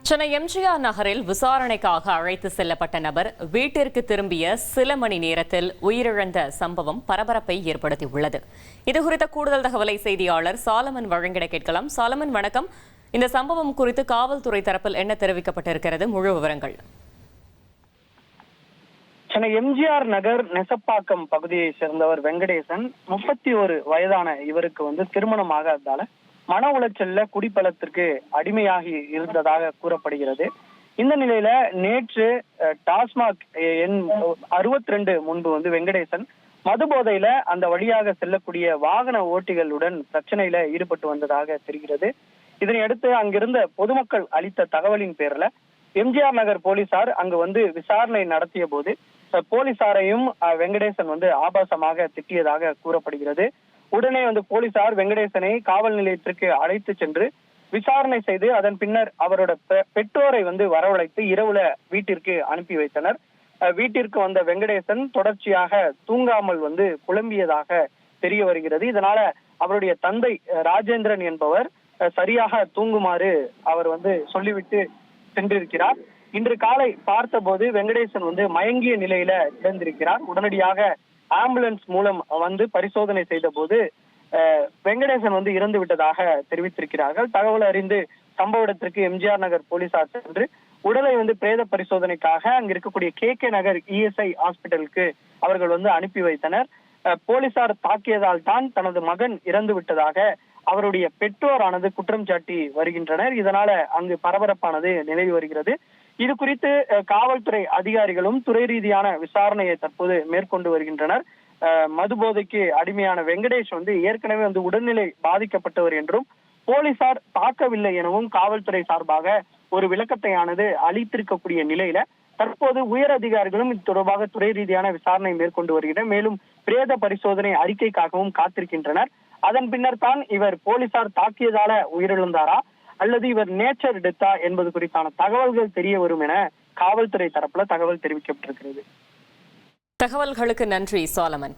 சென்னை எம்ஜிஆர் நகரில் விசாரணைக்காக அழைத்து செல்லப்பட்ட நபர் வீட்டிற்கு திரும்பிய சில மணி நேரத்தில் உயிரிழந்த சம்பவம் பரபரப்பை ஏற்படுத்தியுள்ளது. இதுகுறித்த கூடுதல் தகவலை செய்தியாளர் சாலமன் வழங்கிட கேட்கலாம். சாலமன், வணக்கம். இந்த சம்பவம் குறித்து காவல்துறை தரப்பில் என்ன தெரிவிக்கப்பட்டிருக்கிறது? முழு விவரங்கள். சென்னை எம்ஜிஆர் நகர் நெசப்பாக்கம் பகுதியை சேர்ந்தவர் வெங்கடேசன். 31 வயதான இவருக்கு திருமணம் ஆகாததால மன உளைச்சல்ல குடிப்பழத்திற்கு அடிமையாகி இருந்ததாக கூறப்படுகிறது. இந்த நிலையில நேற்று டாஸ்மாக் எண் 62 முன்பு வெங்கடேசன் மது போதையில அந்த வழியாக செல்லக்கூடிய வாகன ஓட்டிகளுடன் பிரச்சனையில ஈடுபட்டு வந்ததாக தெரிகிறது. இதனையடுத்து அங்கிருந்த பொதுமக்கள் அளித்த தகவலின் பேர்ல எம்ஜிஆர் நகர் போலீசார் அங்கு விசாரணை நடத்திய போது போலீசாரையும் வெங்கடேசன் ஆபாசமாக திட்டியதாக கூறப்படுகிறது. உடனே போலீசார் வெங்கடேசனை காவல் நிலையத்திற்கு அழைத்து சென்று விசாரணை செய்து அதன் பின்னர் அவரோட பெற்றோரை வரவழைத்து இரவுல வீட்டிற்கு அனுப்பி வைத்தனர். வீட்டிற்கு வந்த வெங்கடேசன் தொடர்ச்சியாக தூங்காமல் புலம்பியதாக தெரிய வருகிறது. இதனால அவருடைய தந்தை ராஜேந்திரன் என்பவர் சரியாக தூங்குமாறு அவர் சொல்லிவிட்டு சென்றிருக்கிறார். இன்று காலை பார்த்தபோது வெங்கடேசன் மயங்கிய நிலையில இழந்திருக்கிறார். உடனடியாக ஆம்புலன்ஸ் மூலம் பரிசோதனை செய்த போது வெங்கடேசன் இறந்து விட்டதாக தெரிவித்திருக்கிறார்கள். தகவல் அறிந்து சம்பவ இடத்திற்கு எம்ஜிஆர் நகர் போலீசார் சென்று உடலை பிரேத பரிசோதனைக்காக அங்க இருக்கக்கூடிய கே நகர் இஎஸ்ஐ ஹாஸ்பிட்டலுக்கு அவர்கள் அனுப்பி வைத்தனர். போலீசார் தாக்கியதால் தான் தனது மகன் இறந்து விட்டதாக அவருடைய பெற்றோரானது குற்றம் சாட்டி வருகின்றனர். இதனால அங்கு பரபரப்பானது நிலவி வருகிறது. இது குறித்து காவல்துறை அதிகாரிகளும் துறை ரீதியான விசாரணையை தற்போது மேற்கொண்டு வருகின்றனர். மது போதைக்கு அடிமையான வெங்கடேஷ் ஏற்கனவே உடல்நிலை பாதிக்கப்பட்டவர் என்றும் போலீசார் தாக்கவில்லை எனவும் காவல்துறை சார்பாக ஒரு விளக்கத்தையானது அளித்திருக்கக்கூடிய நிலையில தற்போது உயர் அதிகாரிகளும் இது தொடர்பாக துறை ரீதியான விசாரணை மேற்கொண்டு வருகின்றனர். மேலும் பிரேத பரிசோதனை அறிக்கைக்காகவும் காத்திருக்கின்றனர். அதன் பின்னர் தான் இவர் போலீசார் தாக்கியதால உயிரிழந்தாரா அல்லது இவர் நேச்சர் டெத்தா என்பது குறித்தான தகவல்கள் தெரிய வரும் என காவல்துறை தரப்புல தகவல் தெரிவிக்கப்பட்டிருக்கிறது. தகவல்களுக்கு நன்றி சாலமன்.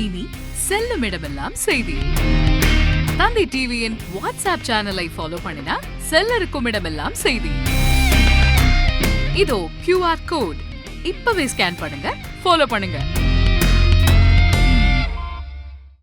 இனி செல்லும் இடமெல்லாம் செய்தி. தந்தை டிவியின் வாட்ஸ்அப் சேனலை ஃபாலோ பண்ணினா செல்ல இருக்கும் இடமெல்லாம் செய்தி. இதோ QR கோட் இப்பவே ஸ்கேன் பண்ணுங்க, ஃபாலோ பண்ணுங்க.